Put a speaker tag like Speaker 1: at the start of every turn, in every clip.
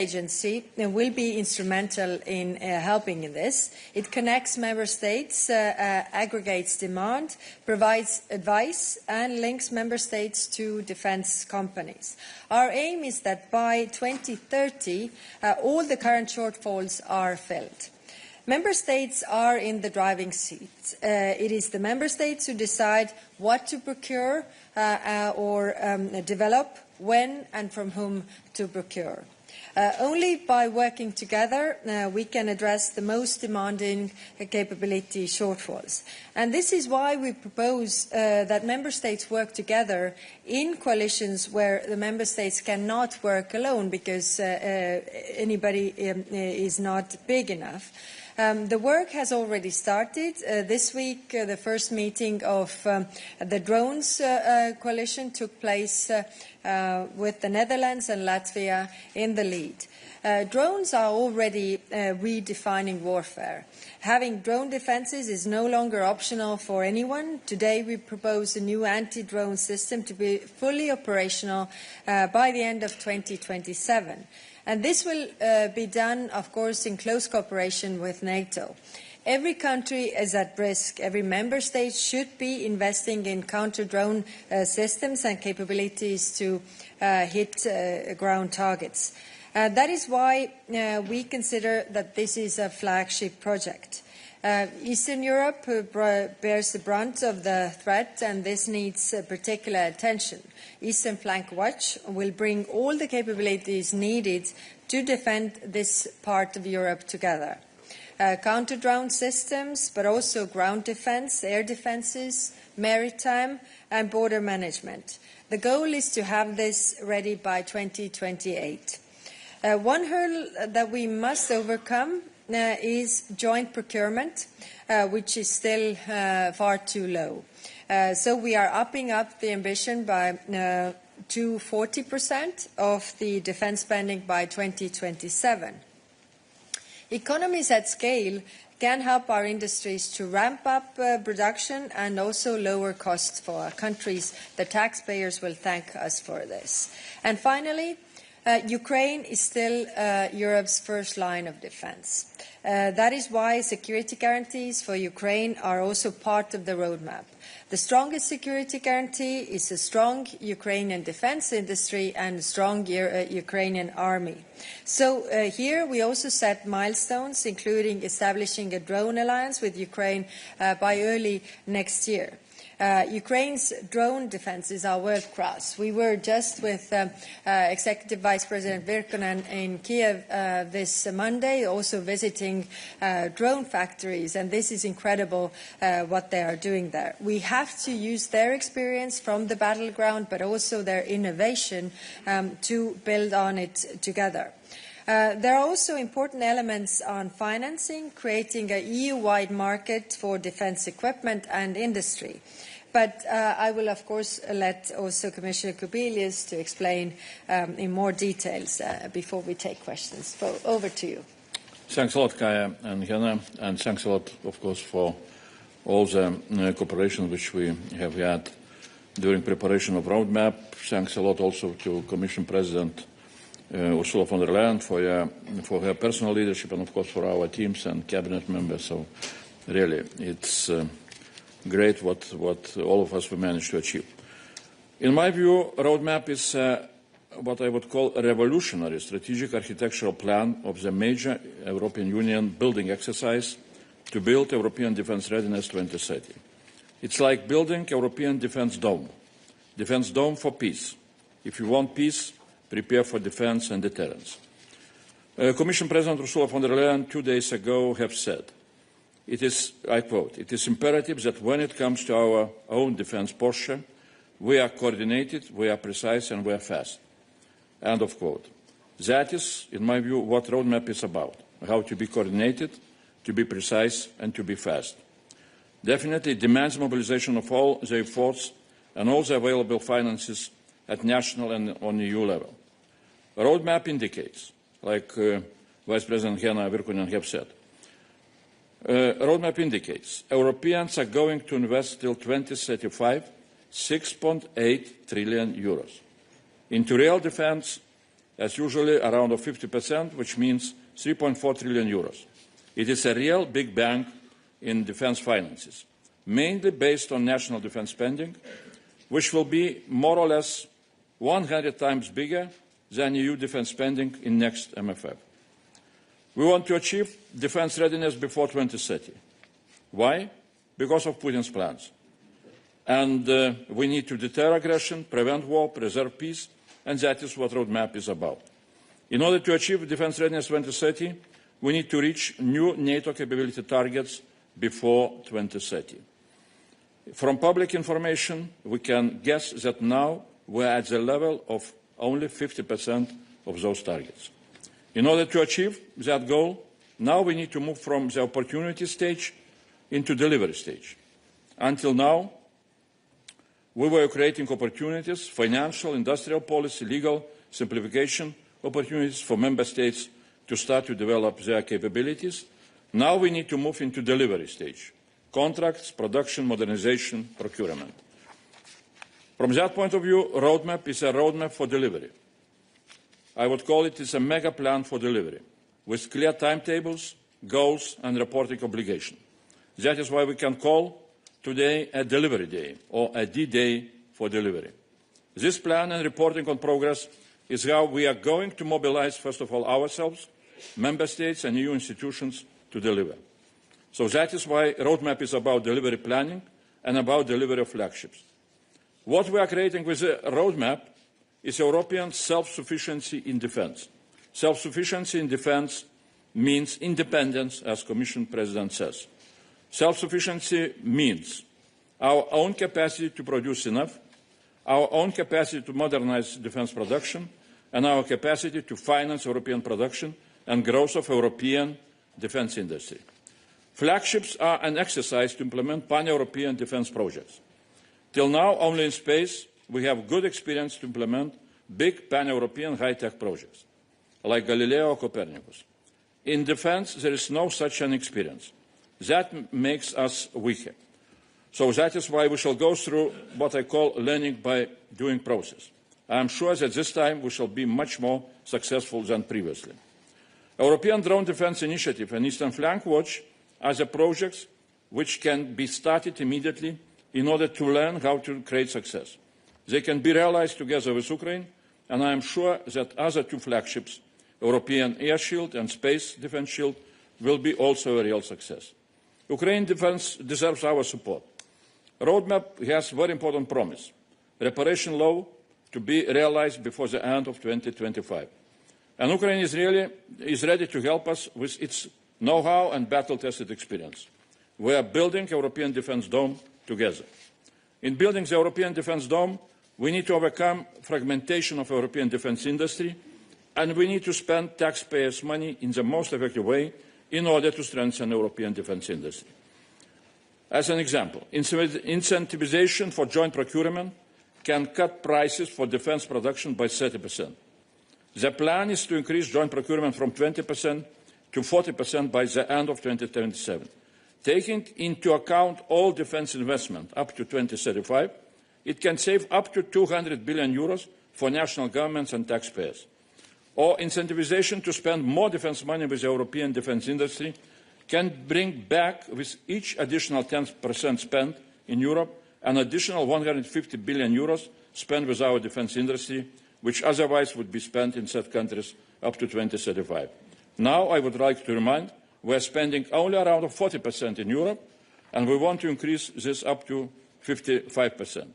Speaker 1: Agency will be instrumental in helping in this. It connects member states, aggregates demand, provides advice and links member states to defence companies. Our aim is that by 2030 all the current shortfalls are filled. Member states are in the driving seat. It is the member states who decide what to procure or develop, when and from whom to procure. Only by working together we can address the most demanding capability shortfalls. And this is why we propose that member states work together in coalitions where the member states cannot work alone because anybody is not big enough. The work has already started. This week, the first meeting of the drones coalition took place with the Netherlands and Latvia in the lead. Drones are already redefining warfare. Having drone defences is no longer optional for anyone. Today we propose a new anti-drone system to be fully operational by the end of 2027. And this will be done, of course, in close cooperation with NATO. Every country is at risk. Every member state should be investing in counter-drone systems and capabilities to hit ground targets. That is why we consider that this is a flagship project. Eastern Europe bears the brunt of the threat, and this needs particular attention. Eastern Flank Watch will bring all the capabilities needed to defend this part of Europe together. Counter-drone systems, but also ground defence, air defences, maritime and border management. The goal is to have this ready by 2028. One hurdle that we must overcome is joint procurement, which is still far too low. So we are upping up the ambition by to 40% of the defence spending by 2027. Economies at scale can help our industries to ramp up production and also lower costs for our countries. The taxpayers will thank us for this. And finally, Ukraine is still Europe's first line of defence. That is why security guarantees for Ukraine are also part of the roadmap. The strongest security guarantee is a strong Ukrainian defence industry and a strong Ukrainian army. So here we also set milestones, including establishing a drone alliance with Ukraine by early next year. Ukraine's drone defences are world-class. We were just with Executive Vice President Virkunen in Kiev this Monday, also visiting drone factories, and this is incredible what they are doing there. We have to use their experience from the battleground, but also their innovation to build on it together. There are also important elements on financing, creating an EU-wide market for defence equipment and industry. But I will, of course, let also Commissioner Kubilius to explain in more details before we take questions. So, over to you.
Speaker 2: Thanks a lot, Kaya and Hena, and thanks a lot, of course, for all the cooperation which we have had during preparation of roadmap. Thanks a lot also to Commission President Ursula von der Leyen for her personal leadership and, of course, for our teams and cabinet members. So, really, it's great what all of us we managed to achieve. In my view, roadmap is what I would call a revolutionary strategic architectural plan of the major European Union building exercise to build European Defence Readiness 2030. It's like building European defence dome for peace. If you want peace, prepare for defence and deterrence. Commission President Ursula von der Leyen 2 days ago have said, it is, I quote, "It is imperative that when it comes to our own defence posture, we are coordinated, we are precise and we are fast." End of quote. That is, in my view, what roadmap is about, how to be coordinated, to be precise and to be fast. Definitely it demands mobilization of all the efforts and all the available finances at national and on EU level. A roadmap indicates, like Vice President Hena Virkunen have said, roadmap indicates Europeans are going to invest till 2035 6.8 trillion euros into real defence as usually around 50%, which means 3.4 trillion euros. It is a real big bang in defence finances, mainly based on national defence spending, which will be more or less 100 times bigger than EU defence spending in next MFF. We want to achieve defence readiness before 2030. Why? Because of Putin's plans. And we need to deter aggression, prevent war, preserve peace, and that is what the roadmap is about. In order to achieve defence readiness 2030, we need to reach new NATO capability targets before 2030. From public information, we can guess that now we are at the level of only 50% of those targets. In order to achieve that goal, now we need to move from the opportunity stage into delivery stage. Until now, we were creating opportunities, financial, industrial policy, legal, simplification opportunities for member states to start to develop their capabilities. Now we need to move into delivery stage. Contracts, production, modernization, procurement. From that point of view, roadmap is a roadmap for delivery. I would call it a mega plan for delivery, with clear timetables, goals and reporting obligation. That is why we can call today a delivery day, or a D-Day for delivery. This plan and reporting on progress is how we are going to mobilize, first of all, ourselves, member states and EU institutions to deliver. So that is why roadmap is about delivery planning and about delivery of flagships. What we are creating with the roadmap is European self-sufficiency in defence. Self-sufficiency in defence means independence, as Commission President says. Self-sufficiency means our own capacity to produce enough, our own capacity to modernise defence production, and our capacity to finance European production and growth of European defence industry. Flagships are an exercise to implement pan-European defence projects. Till now, only in space, we have good experience to implement big pan-European high-tech projects, like Galileo or Copernicus. In defence, there is no such an experience. That makes us weaker. So that is why we shall go through what I call learning by doing process. I am sure that this time we shall be much more successful than previously. European Drone Defence Initiative and Eastern Flank Watch are the projects which can be started immediately in order to learn how to create success. They can be realised together with Ukraine, and I am sure that other two flagships, European Air Shield and Space Defence Shield, will be also a real success. Ukraine defence deserves our support. The roadmap has a very important promise: reparation law to be realised before the end of 2025. And Ukraine is ready to help us with its know-how and battle-tested experience. We are building a European Defence Dome together. In building the European Defence Dome, we need to overcome fragmentation of European defence industry, and we need to spend taxpayers' money in the most effective way in order to strengthen European defence industry. As an example, incentivization for joint procurement can cut prices for defence production by 30%. The plan is to increase joint procurement from 20% to 40% by the end of 2027. Taking into account all defence investment up to 2035, it can save up to 200 billion euros for national governments and taxpayers. Or incentivization to spend more defence money with the European defence industry can bring back, with each additional 10% spent in Europe, an additional 150 billion euros spent with our defence industry, which otherwise would be spent in third countries up to 2035. Now, I would like to remind, we are spending only around 40% in Europe, and we want to increase this up to 55%.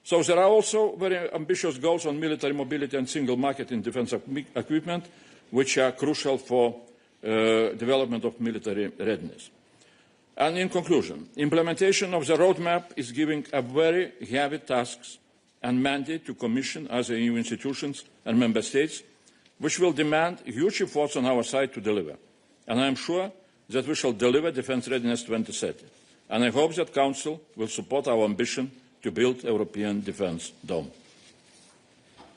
Speaker 2: So there are also very ambitious goals on military mobility and single market in defence equipment, which are crucial for development of military readiness. And in conclusion, implementation of the roadmap is giving a very heavy tasks and mandate to Commission, other EU institutions and Member States, which will demand huge efforts on our side to deliver. And I am sure that we shall deliver Defence Readiness 2030. And I hope that Council will support our ambition to build a European Defence Dome.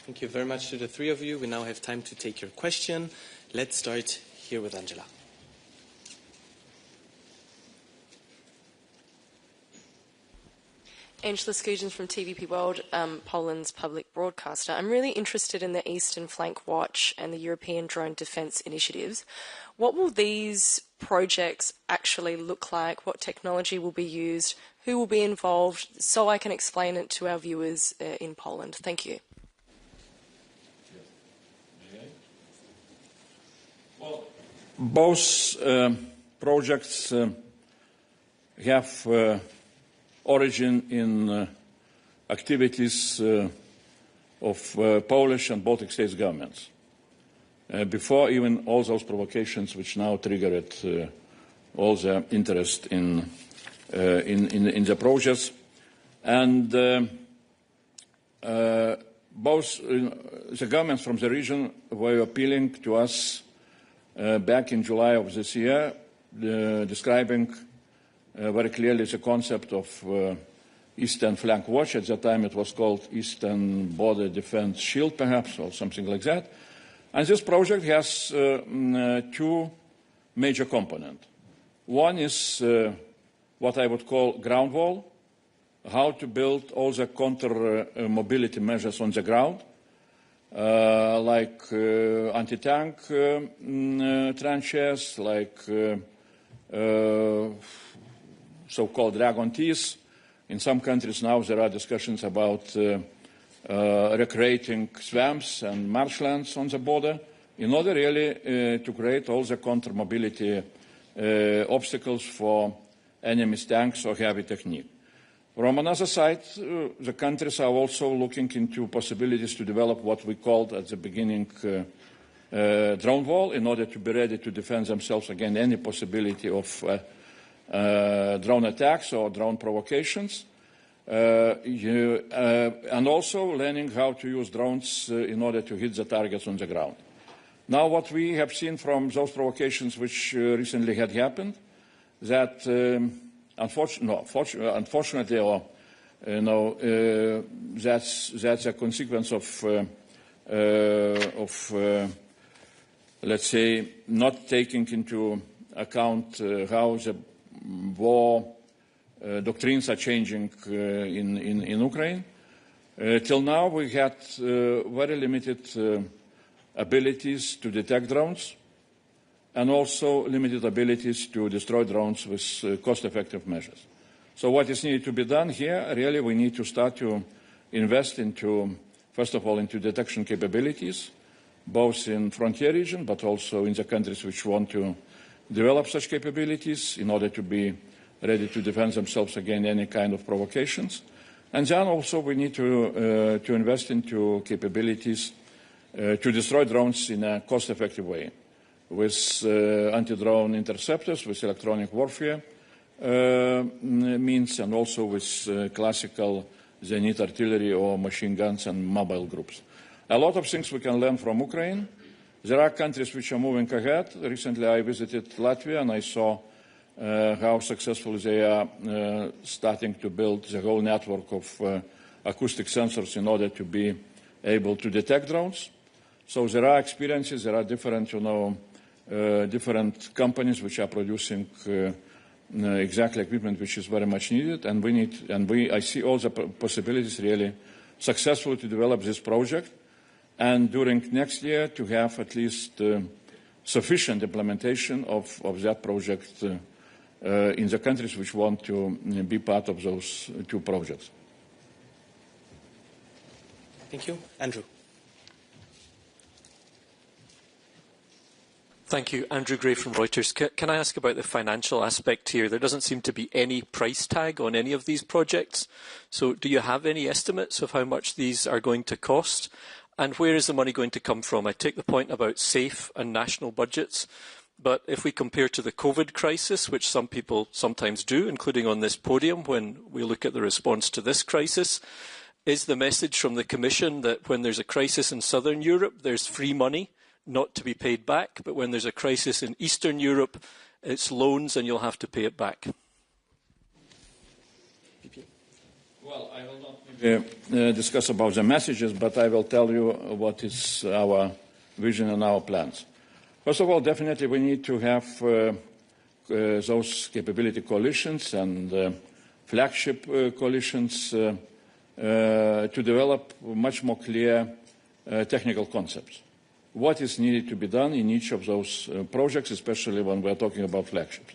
Speaker 3: Thank you very much to the three of you. We now have time to take your question. Let's start here with Angela.
Speaker 4: Angela Skujins from TVP World, Poland's public broadcaster. I'm really interested in the Eastern Flank Watch and the European Drone Defence Initiatives. What will these projects actually look like? What technology will be used? Who will be involved? So I can explain it to our viewers in Poland. Thank you.
Speaker 2: Well, both projects have origin in activities of Polish and Baltic states governments. Before even all those provocations which now triggered all the interest in the projects. And both the governments from the region were appealing to us back in July of this year, describing very clearly the concept of Eastern Flank Watch. At that time it was called Eastern Border Defense Shield, perhaps, or something like that. And this project has two major components. One is what I would call ground wall, how to build all the counter-mobility measures on the ground, like anti-tank trenches, like so-called Dragon Ts. In some countries now there are discussions about recreating swamps and marshlands on the border in order really to create all the counter-mobility obstacles for enemy's tanks or heavy technique. From another side, the countries are also looking into possibilities to develop what we called at the beginning drone wall in order to be ready to defend themselves against any possibility of drone attacks or drone provocations. And also learning how to use drones in order to hit the targets on the ground. Now what we have seen from those provocations which recently had happened, that unfortunately, or that's a consequence of let's say, not taking into account how the war doctrines are changing in Ukraine. Till now, we had very limited abilities to detect drones and also limited abilities to destroy drones with cost-effective measures. So what is needed to be done here, really, we need to start to invest into, first of all, into detection capabilities, both in frontier region, but also in the countries which want to develop such capabilities in order to be ready to defend themselves against any kind of provocations. And then also we need to invest into capabilities to destroy drones in a cost-effective way, with anti-drone interceptors, with electronic warfare means, and also with classical Zenit artillery or machine guns and mobile groups. A lot of things we can learn from Ukraine. There are countries which are moving ahead. Recently I visited Latvia and I saw how successful they are starting to build the whole network of acoustic sensors in order to be able to detect drones. So there are experiences, there are different, different companies which are producing exactly equipment which is very much needed, and I see all the possibilities really successfully to develop this project, and during next year to have at least sufficient implementation of that project in the countries which want to be part of those two projects.
Speaker 3: Thank you. Andrew.
Speaker 5: Thank you. Andrew Gray from Reuters. Can I ask about the financial aspect here? There doesn't seem to be any price tag on any of these projects. So do you have any estimates of how much these are going to cost? And where is the money going to come from? I take the point about safe and national budgets. But if we compare to the COVID crisis, which some people sometimes do, including on this podium, when we look at the response to this crisis, is the message from the Commission that when there's a crisis in Southern Europe, there's free money not to be paid back, but when there's a crisis in Eastern Europe, it's loans and you'll have to pay it back?
Speaker 2: Well, I will not discuss about the messages, but I will tell you what is our vision and our plans. First of all, definitely we need to have those capability coalitions and flagship coalitions to develop much more clear technical concepts. What is needed to be done in each of those projects, especially when we're talking about flagships.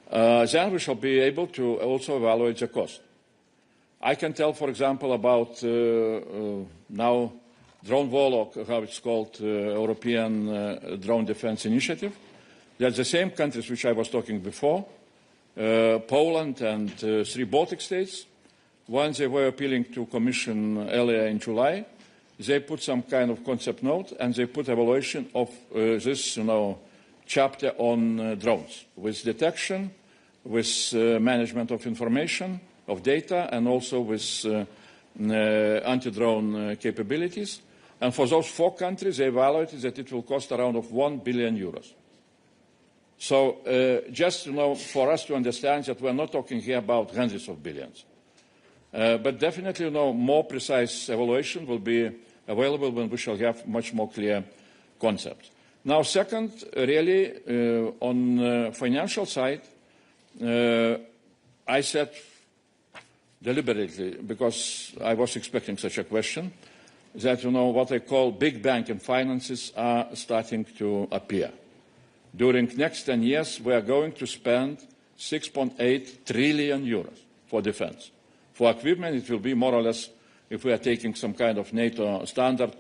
Speaker 2: Then we shall be able to also evaluate the cost. I can tell, for example, about now drone wall, or how it's called, European Drone Defense Initiative. That the same countries which I was talking before, Poland and 3 Baltic states, when they were appealing to Commission earlier in July, they put some kind of concept note and they put evaluation of this, chapter on drones, with detection, with management of information, of data, and also with anti-drone capabilities. And for those 4 countries, they evaluated that it will cost around of 1 billion euros. So just for us to understand that we're not talking here about hundreds of billions. But definitely, more precise evaluation will be available when we shall have much more clear concepts. Now, second, really, on financial side, I said deliberately, because I was expecting such a question, that, what I call big bank and finances are starting to appear. During next 10 years, we are going to spend 6.8 trillion euros for defense. For equipment, it will be more or less, if we are taking some kind of NATO standard,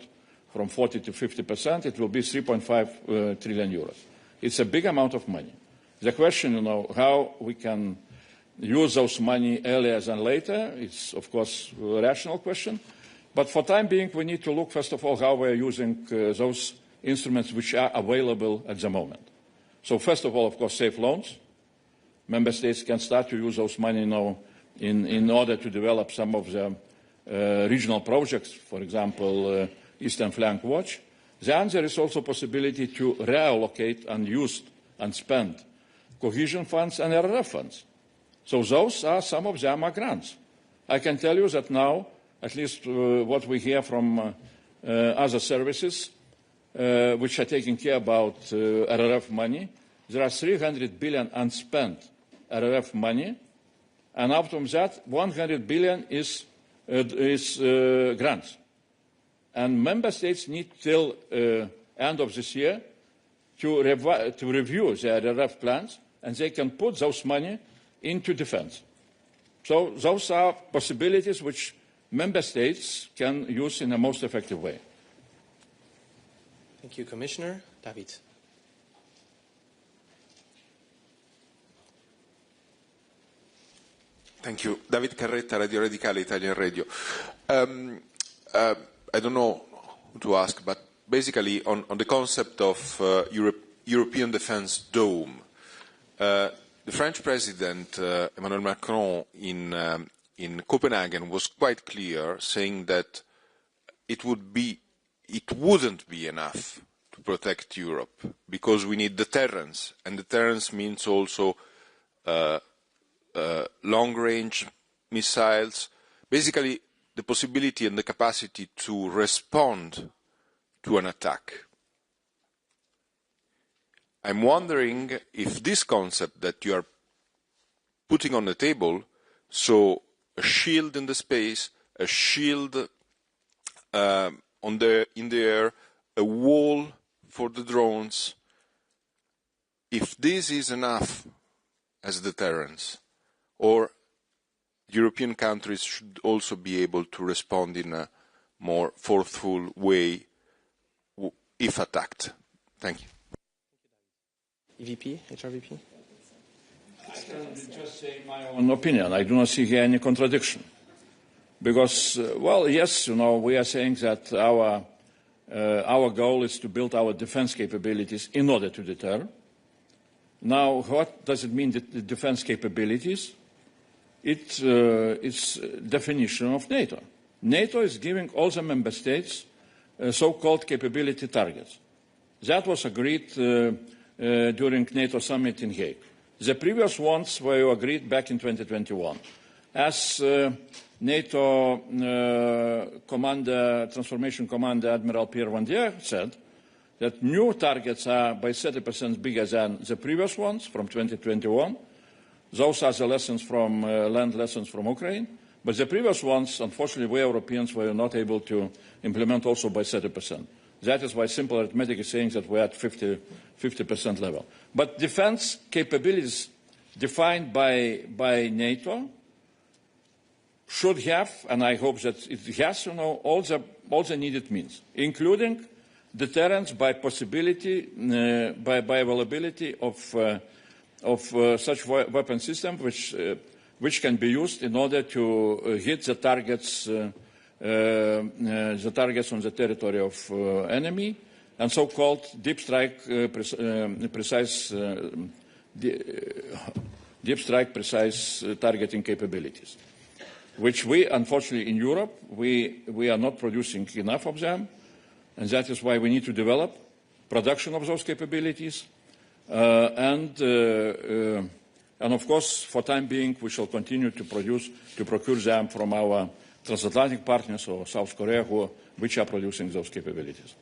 Speaker 2: from 40 to 50%, it will be 3.5 trillion euros. It's a big amount of money. The question, how we can use those money earlier than later, it's, of course, a rational question. But for the time being, we need to look, first of all, how we are using those instruments which are available at the moment. So first of all, of course, safe loans. Member states can start to use those money now in order to develop some of the regional projects, for example, Eastern Flank Watch. Then there is also possibility to reallocate unused and spent cohesion funds and RRF funds. So those are, some of them are grants. I can tell you that now, at least what we hear from other services, which are taking care about RRF money, there are 300 billion unspent RRF money, and out of that, 100 billion is grants. And member states need till end of this year to review their RRF plans, and they can put those money into defense. So those are possibilities which member states can use in the most effective way.
Speaker 3: Thank you, Commissioner. David.
Speaker 6: Thank you. David Carretta, Radio Radicale, Italian Radio. I don't know who to ask, but basically on the concept of European Defence Dome, the French President, Emmanuel Macron, in Copenhagen was quite clear, saying that it wouldn't be enough to protect Europe, because we need deterrence, and deterrence means also long-range missiles, basically the possibility and the capacity to respond to an attack. I'm wondering if this concept that you are putting on the table, so a shield in the space, a shield in the air, a wall for the drones, if this is enough as deterrence, or European countries should also be able to respond in a more forceful way if attacked. Thank you.
Speaker 3: EVP, HRVP?
Speaker 2: I can just say my own opinion. I do not see here any contradiction. Because, well, yes, we are saying that our goal is to build our defense capabilities in order to deter. Now, what does it mean, the defense capabilities? It's definition of NATO. NATO is giving all the member states so-called capability targets. That was agreed during NATO summit in Hague. The previous ones were agreed back in 2021. As NATO Transformation Commander Admiral Pierre Vandier said, that new targets are by 30% bigger than the previous ones from 2021, Those are the lessons from land lessons from Ukraine. But the previous ones, unfortunately, we Europeans were not able to implement also by 30%. That is why simple arithmetic is saying that we're at 50% level. But defense capabilities defined by NATO should have, and I hope that it has, all the needed means, including deterrence by possibility, by availability of such weapon system which can be used in order to hit the targets on the territory of enemy, and so-called deep strike precise targeting capabilities, which we, unfortunately, in Europe, we are not producing enough of them, and that is why we need to develop production of those capabilities. And of course, for the time being, we shall continue to procure them from our transatlantic partners or South Korea, which are producing those capabilities.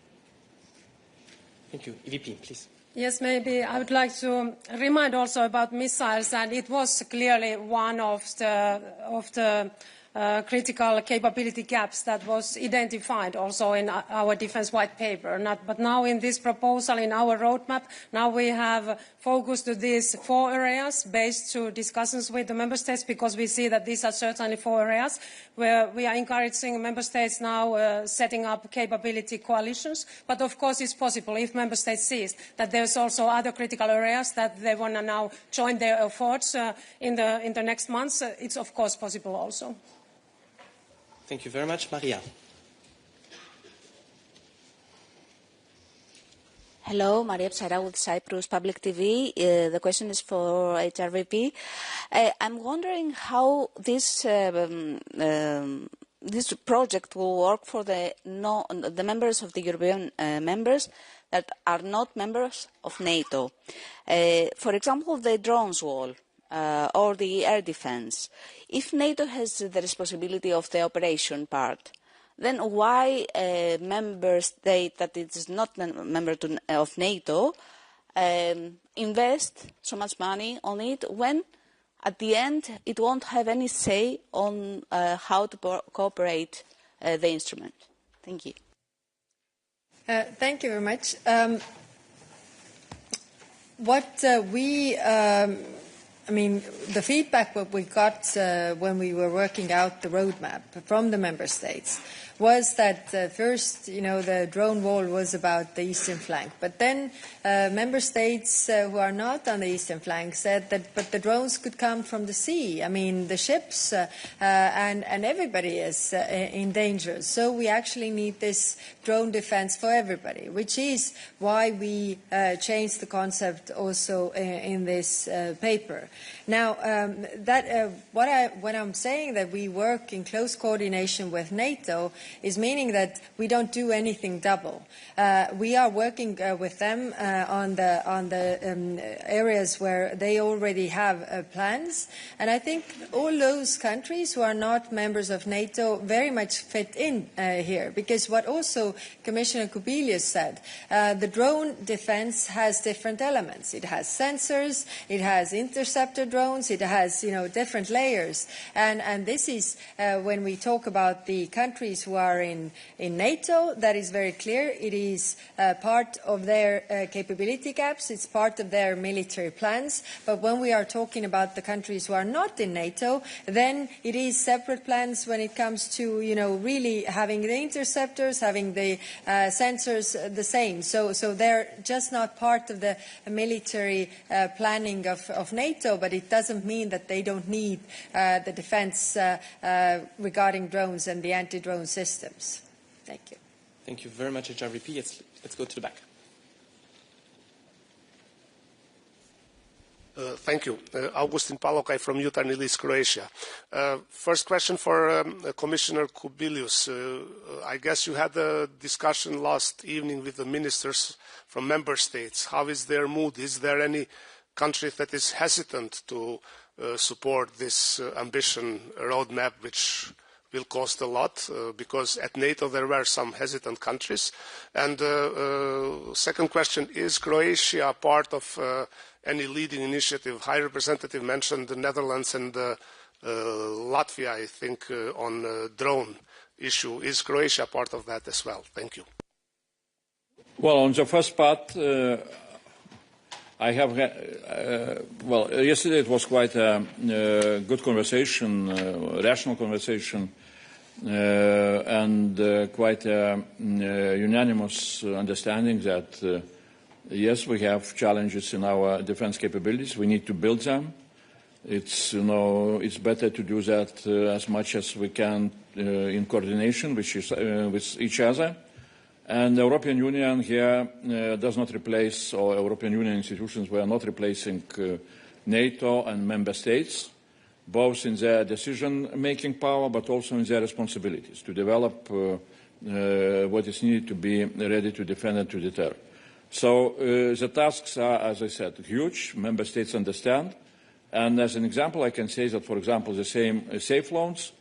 Speaker 3: Thank you. EVP, please.
Speaker 7: Yes, maybe I would like to remind also about missiles, and it was clearly one of the critical capability gaps that was identified also in our defense white paper. But now in this proposal, in our roadmap, now we have focused to these 4 areas based on discussions with the member states, because we see that these are certainly 4 areas where we are encouraging member states now setting up capability coalitions. But of course it's possible if member states see that there's also other critical areas that they want to now join their efforts in the next months. It's of course possible also.
Speaker 3: Thank you very much. Maria.
Speaker 8: Hello, Maria Psara with Cyprus Public TV. The question is for HRVP. I'm wondering how this project will work for the members of the European members that are not members of NATO. For example, the drones wall. Or the air defense. If NATO has the responsibility of the operation part, then why a member state that is not a member of NATO invest so much money on it when at the end it won't have any say on how to cooperate the instrument? Thank you.
Speaker 1: Thank you very much. I mean, the feedback that we got when we were working out the roadmap from the member states was that first, the drone wall was about the eastern flank. But then member states who are not on the eastern flank said that, but the drones could come from the sea. I mean, the ships and everybody is in danger. So we actually need this drone defense for everybody, which is why we changed the concept also in this paper. Now, when I'm saying that we work in close coordination with NATO, is meaning that we don't do anything double. We are working with them on the areas where they already have plans, and I think all those countries who are not members of NATO very much fit in here, because what also Commissioner Kubilius said, the drone defense has different elements. It has sensors, it has interceptor drones, it has different layers, and this is when we talk about the countries who are in NATO, that is very clear. It is part of their capability gaps. It's part of their military plans. But when we are talking about the countries who are not in NATO, then it is separate plans when it comes to really having the interceptors, having the sensors the same. So they're just not part of the military planning of NATO, but it doesn't mean that they don't need the defense regarding drones and the anti-drone systems. Thank you.
Speaker 3: Thank you very much, HRVP. Let's go to the back.
Speaker 9: Thank you. Augustin Palokaj from Jutarnilic, Croatia. First question for Commissioner Kubilius. I guess you had a discussion last evening with the ministers from member states. How is their mood? Is there any country that is hesitant to support this ambition roadmap which will cost a lot because at NATO there were some hesitant countries. And second question, is Croatia part of any leading initiative? High Representative mentioned the Netherlands and Latvia, I think, on drone issue. Is Croatia part of that as well? Thank you.
Speaker 2: Well, on the first part, I have, yesterday it was quite a good conversation, rational conversation, and quite a unanimous understanding that, yes, we have challenges in our defense capabilities. We need to build them. It's, it's better to do that as much as we can in coordination with each other. And the European Union here does not replace, or European Union institutions were not replacing NATO and member states, both in their decision-making power, but also in their responsibilities to develop what is needed to be ready to defend and to deter. So the tasks are, as I said, huge. Member states understand. And as an example, I can say that, for example, the same safe loans,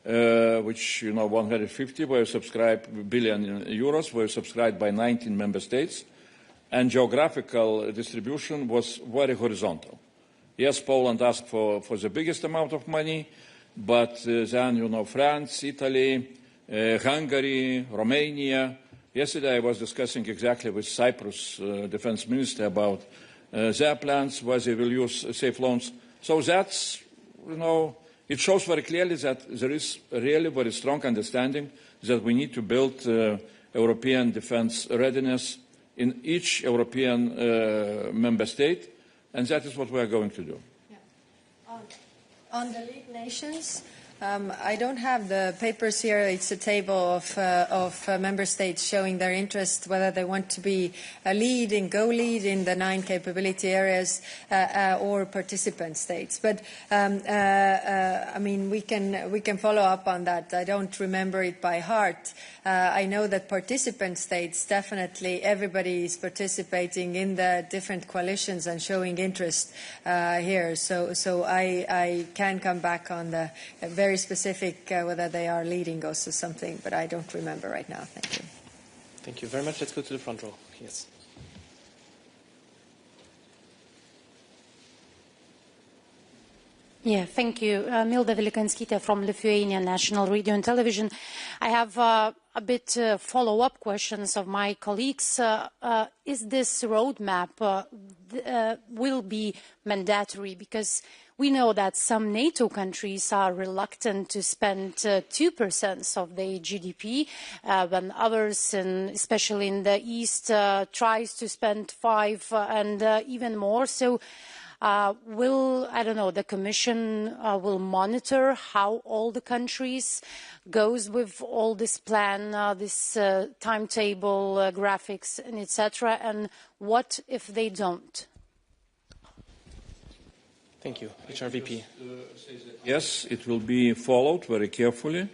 Speaker 2: which, 150 were subscribed, billion euros were subscribed by 19 member states, and geographical distribution was very horizontal. Yes, Poland asked for the biggest amount of money, but then, France, Italy, Hungary, Romania. Yesterday I was discussing exactly with Cyprus defense minister about their plans, where they will use safe loans. So that's, it shows very clearly that there is really very strong understanding that we need to build European defense readiness in each European member state, and that is what we are going to do.
Speaker 1: Yeah. On the lead nations, I don't have the papers here. It's a table of member states showing their interest, whether they want to be a lead in the 9 capability areas or participant states. But I mean, we can follow up on that. I don't remember it by heart. I know that participant states, definitely everybody is participating in the different coalitions and showing interest here. So I can come back on the very specific whether they are leading us or something, but I don't remember right now. Thank you.
Speaker 3: Thank you very much. Let's go to the front row. Yes.
Speaker 10: Yeah, thank you. Milda Velikanskite from Lithuanian National Radio and Television. I have a bit follow-up questions of my colleagues. Is this roadmap will be mandatory? Because we know that some NATO countries are reluctant to spend 2% of their GDP, when others, especially in the East, tries to spend 5 and even more. So will, I don't know, the Commission will monitor how all the countries goes with all this plan, this timetable, graphics, and etc. And what if they don't?
Speaker 3: Thank you. HRVP.
Speaker 2: Yes, it will be followed very carefully,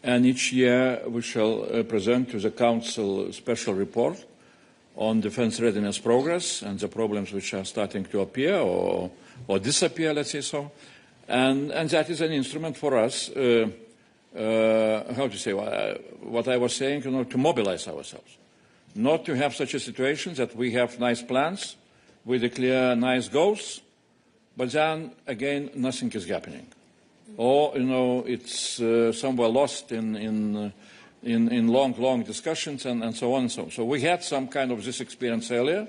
Speaker 2: and each year we shall present to the Council a special report on defense readiness progress and the problems which are starting to appear or disappear, let's say so. And that is an instrument for us, how to say, what I was saying, to mobilize ourselves. Not to have such a situation that we have nice plans with a clear, nice goals, but then, again, nothing is happening. Or, it's somewhere lost in long discussions and so on and so on. So we had some kind of this experience earlier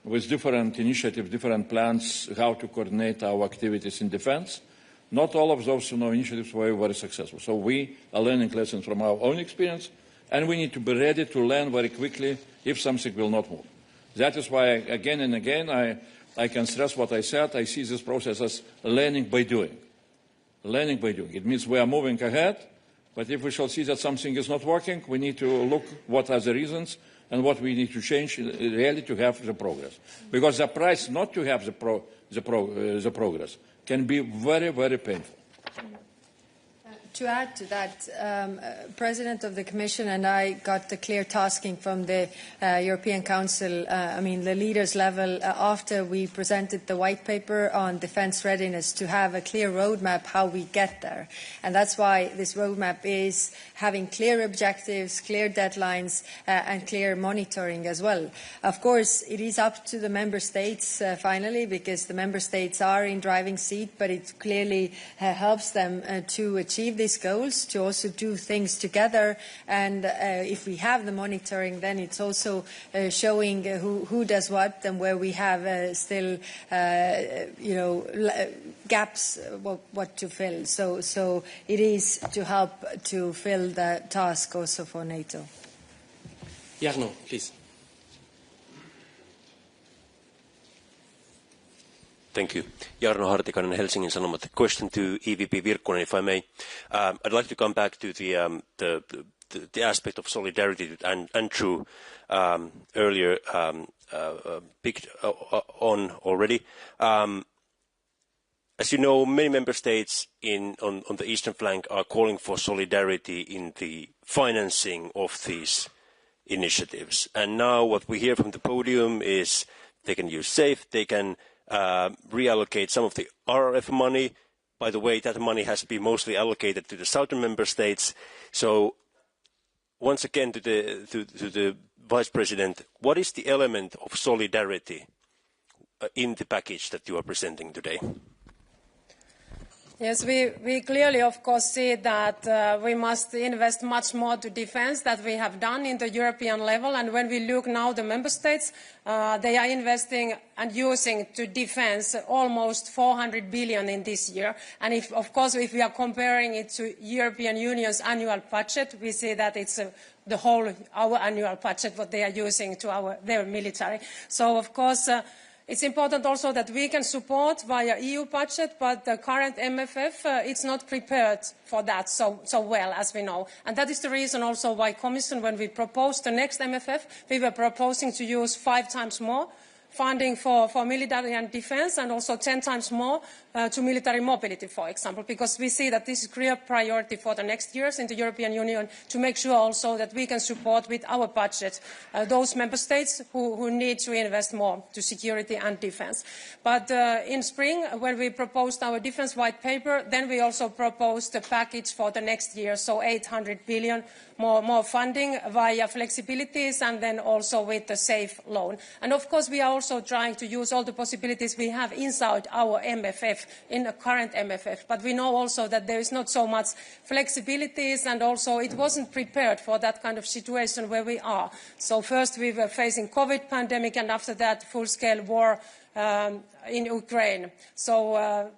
Speaker 2: with different initiatives, different plans, how to coordinate our activities in defense. Not all of those initiatives were very successful. So we are learning lessons from our own experience, and we need to be ready to learn very quickly if something will not move. That is why, again and again, I can stress what I said. I see this process as learning by doing. Learning by doing. It means we are moving ahead, but if we shall see that something is not working, we need to look what are the reasons and what we need to change really to have the progress. Because the price not to have the progress can be very, very painful.
Speaker 1: To add to that, President of the Commission and I got the clear tasking from the European Council, the leaders level, after we presented the white paper on defence readiness, to have a clear roadmap how we get there. And that's why this roadmap is having clear objectives, clear deadlines, and clear monitoring as well. Of course, it is up to the Member States finally, because the Member States are in driving seat, but it clearly helps them to achieve these goals, to also do things together. And if we have the monitoring, then it's also showing who does what and where we have still, gaps, what to fill. So it is to help to fill the task also for NATO.
Speaker 3: Jarno, please.
Speaker 11: Thank you. Jarno Hartikainen, Helsingin Sanomat. Question to EVP Virkkunen, if I may. I'd like to come back to the aspect of solidarity that Andrew earlier picked on already. As you know, many member states on the eastern flank are calling for solidarity in the financing of these initiatives. And now what we hear from the podium is they can use SAFE, they can reallocate some of the RRF money. By the way, that money has been mostly allocated to the southern member states. So once again to the Vice President, what is the element of solidarity in the package that you are presenting today?
Speaker 7: Yes, we clearly, of course, see that we must invest much more to defence than we have done in the European level. And when we look now, the member states, they are investing and using to defence almost 400 billion in this year. And of course, if we are comparing it to European Union's annual budget, we see that it's the whole our annual budget what they are using to their military. So, of course. It's important also that we can support via EU budget, but the current MFF, it's not prepared for that so well, as we know. And that is the reason also why Commission, when we proposed the next MFF, we were proposing to use 5 times more funding for military and defence, and also 10 times more to military mobility, for example, because we see that this is a clear priority for the next years in the European Union to make sure also that we can support with our budget those member states who need to invest more to security and defence. But in spring, when we proposed our defence white paper, then we also proposed a package for the next year, so 800 billion more funding via flexibilities, and then also with the SAFE loan. And of course, we are also trying to use all the possibilities we have inside our MFF, in the current MFF. But we know also that there is not so much flexibilities, and also it wasn't prepared for that kind of situation where we are. So first we were facing COVID pandemic, and after that full-scale war in Ukraine. So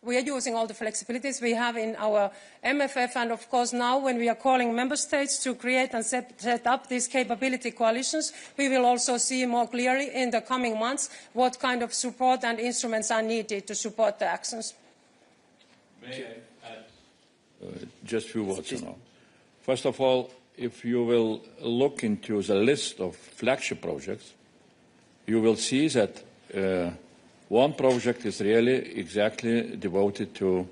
Speaker 7: we are using all the flexibilities we have in our MFF, and of course now when we are calling member states to create and set up these capability coalitions, we will also see more clearly in the coming months what kind of support and instruments are needed to support the actions.
Speaker 2: May I add just a few words now? First of all, if you will look into the list of flagship projects, you will see that one project is really exactly devoted to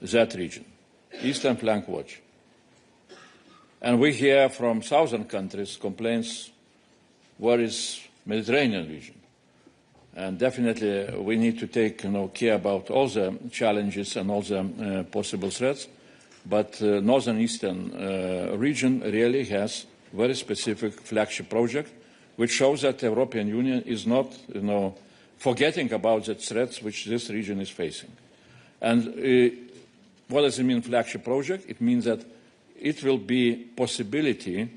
Speaker 2: that region, Eastern Flank Watch. And we hear from southern countries complaints, where is Mediterranean region? And definitely we need to take care about all the challenges and all the possible threats. But Northern Eastern region really has very specific flagship project, which shows that the European Union is not, forgetting about the threats which this region is facing. And what does it mean, flagship project? It means that it will be possibility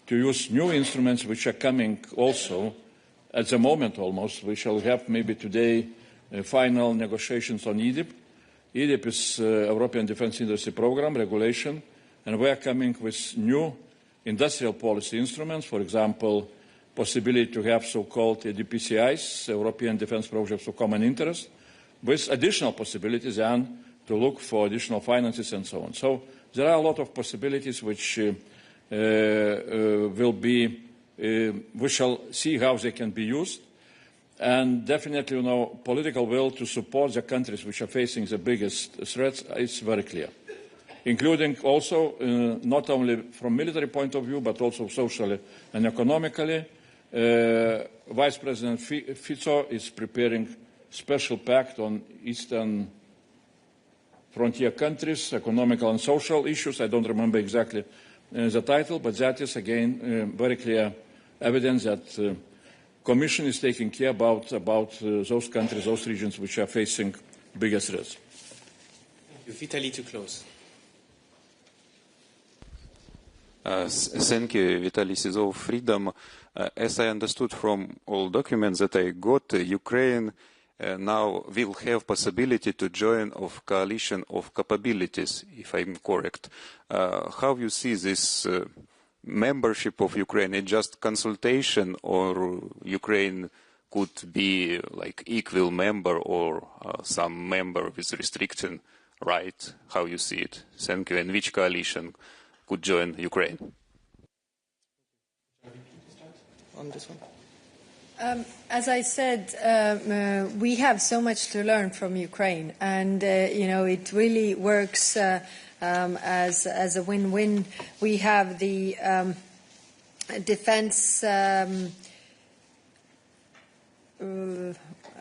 Speaker 2: to use new instruments which are coming also at the moment almost. We shall have maybe today final negotiations on EDIP. EDIP is European Defence Industry Programme regulation, and we are coming with new industrial policy instruments, for example, possibility to have so-called DPCIs, European Defence Projects of Common Interest, with additional possibilities and to look for additional finances and so on. So there are a lot of possibilities which will be, we shall see how they can be used. And definitely, political will to support the countries which are facing the biggest threats is very clear. including also not only from military point of view, but also socially and economically. Vice President Fico is preparing special pact on Eastern frontier countries, economical and social issues. I don't remember exactly the title, but that is, again, very clear evidence that Commission is taking care about those countries, those regions which are facing biggest risks.
Speaker 3: Vitaly, to close.
Speaker 12: Thank you, Vitaly Sizov, Freedom. As I understood from all documents that I got, Ukraine now will have possibility to join of coalition of capabilities, if I'm correct. How you see this membership of Ukraine? Is just consultation, or Ukraine could be like equal member, or some member with restriction right? How you see it? Thank you. And which coalition could join Ukraine?
Speaker 3: On this one.
Speaker 1: As I said, we have so much to learn from Ukraine, and it really works as a win-win. We have the defense.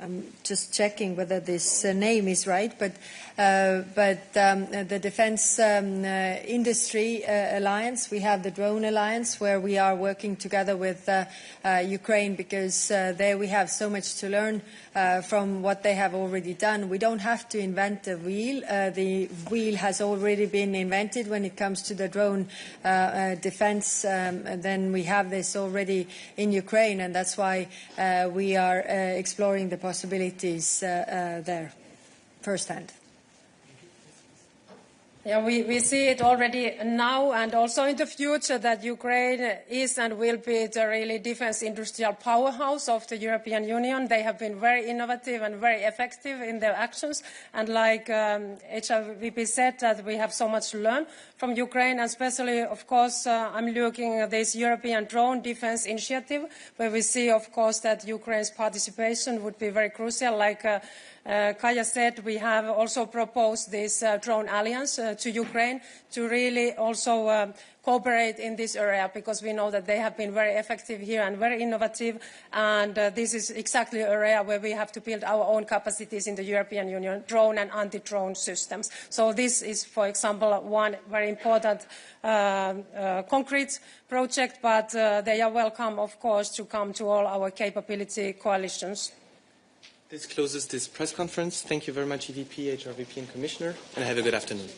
Speaker 1: I'm just checking whether this name is right, but the Defense Industry Alliance. We have the Drone Alliance, where we are working together with Ukraine, because there we have so much to learn from what they have already done. We don't have to invent the wheel. The wheel has already been invented when it comes to the drone defense. Then we have this already in Ukraine, and that's why we are exploring the possibilities there firsthand.
Speaker 7: Yeah, we see it already now and also in the future that Ukraine is and will be the really defense industrial powerhouse of the European Union. They have been very innovative and very effective in their actions. And like HRVP said, that we have so much to learn from Ukraine, and especially, of course, I'm looking at this European Drone Defense Initiative, where we see, of course, that Ukraine's participation would be very crucial. Like Kaya said, we have also proposed this drone alliance to Ukraine to really also cooperate in this area, because we know that they have been very effective here and very innovative, and this is exactly an area where we have to build our own capacities in the European Union, drone and anti-drone systems. So this is, for example, one very important concrete project, but they are welcome, of course, to come to all our capability coalitions.
Speaker 3: This closes this press conference. Thank you very much, EVP, HRVP, and Commissioner, and have a good afternoon.